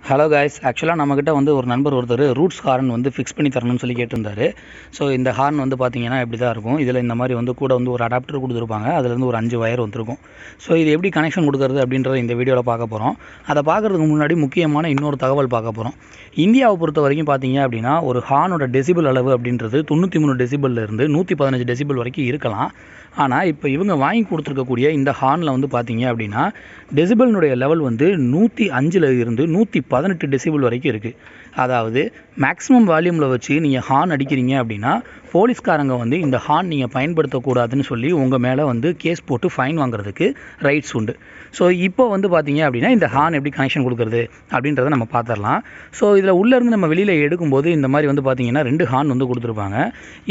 Hello guys, ஆக்சுவலாக நம்மக்கிட்ட வந்து ஒரு நண்பர் ஒருத்தர் ரூட்ஸ் ஹார்ன் வந்து ஃபிக்ஸ் பண்ணி தரணும்னு சொல்லி கேட்டிருந்தாரு. ஸோ இந்த ஹார்ன் வந்து பார்த்தீங்கன்னா இப்படி தான் இருக்கும். இதில் இந்த மாதிரி வந்து கூட வந்து ஒரு அடாப்டர் கொடுத்துருப்பாங்க. அதுலேருந்து ஒரு 5 வயர் வந்துருக்கும். ஸோ இது எப்படி கனெக்ஷன் கொடுக்குறது அப்படின்றத இந்த வீடியோவில் பார்க்க போகிறோம். அதை பார்க்குறதுக்கு முன்னாடி முக்கியமான இன்னொரு தகவல் பார்க்க போகிறோம். இந்தியாவை பொறுத்த வரைக்கும் பார்த்தீங்க அப்படின்னா ஒரு ஹார்னோட டெசிபிள் அளவு அப்படின்றது 93 டெசிபிள்லேருந்து 115 டெசிபிள் வரைக்கும் இருக்கலாம். ஆனால் இப்போ இவங்க வாங்கி கொடுத்துருக்கக்கூடிய இந்த ஹார்னில் வந்து பார்த்தீங்க அப்படின்னா டெசிபிள்னுடைய லெவல் வந்து 105 இருந்து 118 டெசிபிள் வரைக்கும் இருக்குது. அதாவது மேக்ஸிமம் வால்யூமில் வச்சு நீங்கள் ஹார்ன் அடிக்கிறீங்க அப்படின்னா போலீஸ்காரங்க வந்து இந்த ஹார்ன் நீங்கள் பயன்படுத்தக்கூடாதுன்னு சொல்லி உங்கள் மேலே வந்து கேஸ் போட்டு ஃபைன் வாங்குறதுக்கு ரைட்ஸ் உண்டு. ஸோ இப்போ வந்து பார்த்தீங்க அப்படின்னா இந்த ஹார்ன் எப்படி கனெக்ஷன் கொடுக்குறது அப்படின்றத நம்ம பார்த்துடலாம். ஸோ இதில் உள்ளேருந்து நம்ம வெளியில் எடுக்கும்போது இந்த மாதிரி வந்து பார்த்தீங்கன்னா 2 ஹார்ன் வந்து கொடுத்துருப்பாங்க.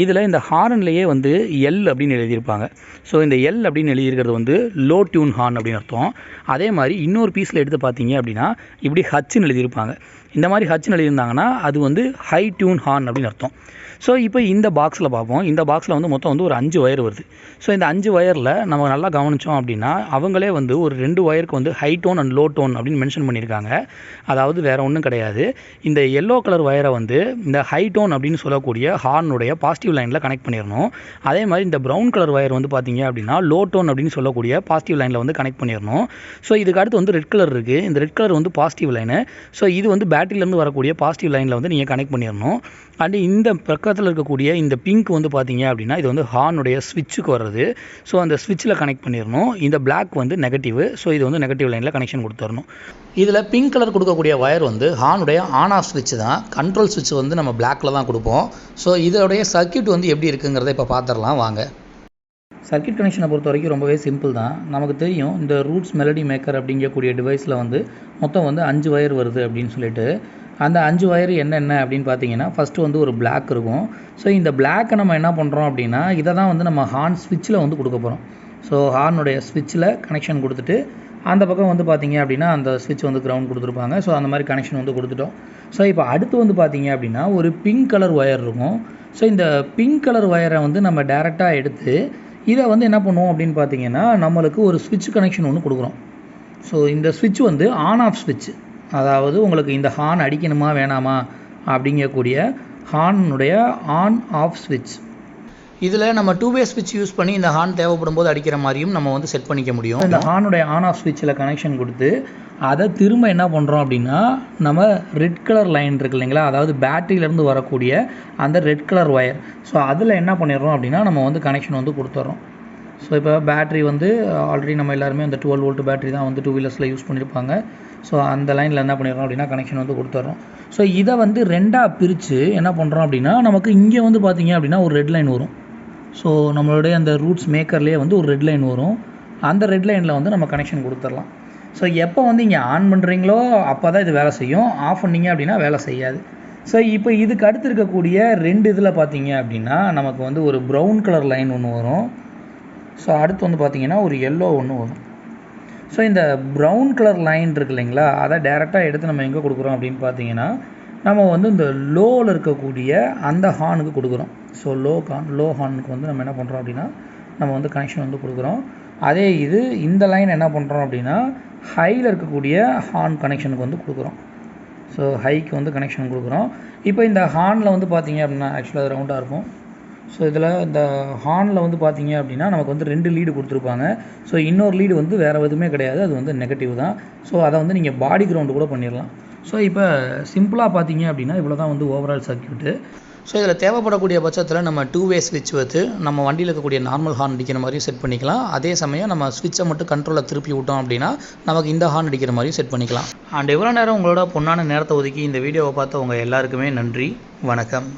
இதில் இந்த ஹார்ன்லேயே வந்து எல் அப்படின்னு எழுதியிருப்பாங்க. ஸோ இந்த எல் அப்படின்னு எழுதியிருக்கிறது வந்து லோ டியூன் ஹார்ன் அப்படின்னு அர்த்தம். அதே மாதிரி இன்னொரு பீஸில் எடுத்து பார்த்தீங்க அப்படின்னா இப்படி ஹச்சுன்னு எழுதியிருப்பாங்க. இந்த மாதிரி ஹச்சுன்னு எழுதியிருந்தாங்கன்னா அது வந்து ஹை டியூன் ஹார்ன் அப்படின்னு அர்த்தம். ஸோ இப்போ இந்த பாக்ஸில் பார்ப்போம். இந்த பாக்ஸில் வந்து மொத்தம் வந்து ஒரு 5 வயர் வருது. ஸோ இந்த 5 வயரில் நம்ம நல்லா கவனித்தோம் அப்படின்னா அவங்களே வந்து ஒரு 2 வயருக்கு வந்து high tone and low tone அப்படின்னு மென்ஷன் பண்ணியிருக்காங்க. அதாவது வேறு ஒன்றும் கிடையாது, இந்த எல்லோ கலர் வயரை வந்து இந்த ஹை டோன் அப்படின்னு சொல்லக்கூடிய ஹார்னுடைய பாசிட்டிவ் லைனில் கனெக்ட் பண்ணிடணும். அதே மாதிரி இந்த ப்ரௌன் கலர் வயர் வந்து பார்த்தீங்க அப்படின்னா லோ டோன் அப்படின்னு சொல்லக்கூடிய பாசிட்டிவ் லைனில் வந்து கனெக்ட் பண்ணிடணும். ஸோ இதுக்கு அடுத்து வந்து ரெட் கலர் இருக்குது. இந்த ரெட் கலர் வந்து பாசிட்டிவ் லைனு. ஸோ இது வந்து பேட்டரியிலேருந்து வரக்கூடிய பாசிட்டிவ் லைனில் வந்து நீங்கள் கனெக்ட் பண்ணிடணும். அண்டு இந்த பக்கத்தில் இருக்கக்கூடிய இந்த பிங்க் வந்து பார்த்தீங்க அப்படின்னா இது வந்து ஹார்னுடைய ஸ்விட்சுக்கு வர்றது. ஸோ அந்த ஸ்விட்சில் கனெக்ட் பண்ணிடணும். இந்த பிளாக் வந்து நெகட்டிவ். ஸோ இது வந்து நெகட்டிவ் லைனில் கனெக்ஷன் கொடுத்துடணும். இதில் பிங்க் கலர் கொடுக்கக்கூடிய வயர் வந்து ஹார்னுடைய ஆன் ஆஃப் ஸ்விட்ச் தான். கண்ட்ரோல் ஸ்விட்ச் வந்து நம்ம பிளாக்கில் தான் கொடுப்போம். ஸோ இதோடைய சர்க்யூட் வந்து எப்படி இருக்குங்கிறத இப்போ பார்த்துடலாம் வாங்க. சர்க்யூட் கனெக்ஷனை பொறுத்த வரைக்கும் ரொம்பவே சிம்பிள் தான். நமக்கு தெரியும் இந்த ரூட்ஸ் மெலடி மேக்கர் அப்படிங்கக்கூடிய டிவைஸில் வந்து மொத்தம் வந்து 5 வயர் வருது அப்படின்னு சொல்லிட்டு அந்த 5 வயர் என்னென்ன அப்படின்னு பார்த்தீங்கன்னா ஃபஸ்ட்டு வந்து ஒரு பிளாக் இருக்கும். ஸோ இந்த பிளாக்கை நம்ம என்ன பண்ணுறோம் அப்படின்னா இதை தான் வந்து நம்ம ஹார்ன் ஸ்விட்சில் வந்து கொடுக்க போகிறோம். ஸோ ஹார்னுடைய ஸ்விட்சில் கனெக்ஷன் கொடுத்துட்டு அந்த பக்கம் வந்து பார்த்தீங்க அப்படின்னா அந்த ஸ்விட்ச் வந்து கிரவுண்ட் கொடுத்துருப்பாங்க. ஸோ அந்த மாதிரி கனெக்ஷன் வந்து கொடுத்துட்டோம். ஸோ இப்போ அடுத்து வந்து பார்த்தீங்க அப்படின்னா ஒரு பிங்க் கலர் ஒயர் இருக்கும். ஸோ இந்த பிங்க் கலர் ஒயரை வந்து நம்ம டேரெக்டாக எடுத்து இதை வந்து என்ன பண்ணுவோம் அப்படின்னு பார்த்தீங்கன்னா நம்மளுக்கு ஒரு ஸ்விட்ச் கனெக்ஷன் ஒன்று கொடுக்குறோம். ஸோ இந்த ஸ்விட்ச் வந்து ஆன் ஆஃப் ஸ்விட்ச். அதாவது உங்களுக்கு இந்த ஹார்ன் அடிக்கணுமா வேணாமா அப்படிங்கக்கூடிய ஹார்னுடைய ஆன் ஆஃப் ஸ்விட்ச். இதில் நம்ம 2-வே ஸ்விட்ச் யூஸ் பண்ணி இந்த ஹார்ன் தேவைப்படும் போது அடிக்கிற மாதிரியும் நம்ம வந்து செட் பண்ணிக்க முடியும். இந்த ஹார்னுடைய ஆன் ஆஃப் ஸ்விட்சில் கனெக்ஷன் கொடுத்து அதை திரும்ப என்ன பண்ணுறோம் அப்படின்னா நம்ம ரெட் கலர் லைன் இருக்குது இல்லைங்களா, அதாவது பேட்டரியிலேருந்து வரக்கூடிய அந்த ரெட் கலர் ஒயர். ஸோ அதில் என்ன பண்ணிடுறோம் அப்படின்னா நம்ம வந்து கனெக்ஷன் வந்து கொடுத்துட்றோம். ஸோ இப்போ பேட்ரி வந்து ஆல்ரெடி நம்ம எல்லாருமே அந்த 12 வோல்ட் பேட்டரி தான் வந்து 2 வீலர்ஸில் யூஸ் பண்ணியிருப்பாங்க. ஸோ அந்த லைனில் என்ன பண்ணிடுறோம் அப்படின்னா கனெக்ஷன் வந்து கொடுத்துட்றோம். ஸோ இதை வந்து 2ஆக பிரித்து என்ன பண்ணுறோம் அப்படின்னா நமக்கு இங்கே வந்து பார்த்தீங்க அப்படின்னா ஒரு ரெட் லைன் வரும். ஸோ நம்மளுடைய அந்த ரூட்ஸ் மேக்கர்லேயே வந்து ஒரு ரெட் லைன் வரும். அந்த ரெட் லைனில் வந்து நம்ம கனெக்ஷன் கொடுத்துடலாம். ஸோ எப்போ வந்து இங்கே ஆன் பண்ணுறீங்களோ அப்போ தான் இது வேலை செய்யும். ஆஃப் பண்ணிங்க அப்படின்னா வேலை செய்யாது. ஸோ இப்போ இதுக்கு அடுத்து இருக்கக்கூடிய 2 இதில் பார்த்தீங்க அப்படின்னா நமக்கு வந்து ஒரு ப்ரௌன் கலர் லைன் ஒன்று வரும். ஸோ அடுத்து வந்து பார்த்திங்கன்னா ஒரு எல்லோ ஒன்று வரும். ஸோ இந்த ப்ரௌன் கலர் லைன் இருக்குது இல்லைங்களா, அதை டேரெக்டாக எடுத்து நம்ம எங்கே கொடுக்குறோம் அப்படின்னு பார்த்தீங்கன்னா நம்ம வந்து இந்த லோவில் இருக்கக்கூடிய அந்த ஹார்னுக்கு கொடுக்குறோம். ஸோ லோ ஹார்னுக்கு வந்து நம்ம என்ன பண்ணுறோம் அப்படின்னா நம்ம வந்து கனெக்ஷன் வந்து கொடுக்குறோம். அதே இது இந்த லைன் என்ன பண்ணுறோம் அப்படின்னா ஹையில் இருக்கக்கூடிய ஹார்ன் கனெக்ஷனுக்கு வந்து கொடுக்குறோம். ஸோ ஹைக்கு வந்து கனெக்ஷன் கொடுக்குறோம். இப்போ இந்த ஹார்னில் வந்து பார்த்திங்க அப்படின்னா ஆக்சுவலாக அது ரவுண்டாக இருக்கும். ஸோ இதில் இந்த ஹார்னில் வந்து பார்த்தீங்க அப்படின்னா நமக்கு வந்து 2 லீடு கொடுத்துருப்பாங்க. ஸோ இன்னொரு லீடு வந்து வேறு எதுவுமே கிடையாது, அது வந்து நெகட்டிவ் தான். ஸோ அதை வந்து நீங்கள் பாடி கிரவுண்டு கூட பண்ணிடலாம். ஸோ இப்போ சிம்பிளாக பார்த்தீங்க அப்படின்னா இவ்வளோ தான் வந்து ஓவரால் சர்க்யூட்டு. ஸோ இதில் தேவைப்படக்கூடிய பட்சத்தில் நம்ம 2-வே ஸ்விட்ச் வச்சு நம்ம வண்டியில் இருக்கக்கூடிய நார்மல் ஹார்ன் அடிக்கிற மாதிரியும் செட் பண்ணிக்கலாம். அதே சமயம் நம்ம ஸ்விட்சை மட்டும் கண்ட்ரோலில் திருப்பி விட்டோம் அப்படின்னா நமக்கு இந்த ஹார்ன் அடிக்கிற மாதிரியும் செட் பண்ணிக்கலாம். அண்ட் இவ்வளோ நேரம் உங்களோட பொன்னான நேரத்தை ஒதுக்கி இந்த வீடியோவை பார்த்து உங்கள் எல்லாருக்குமே நன்றி. வணக்கம்.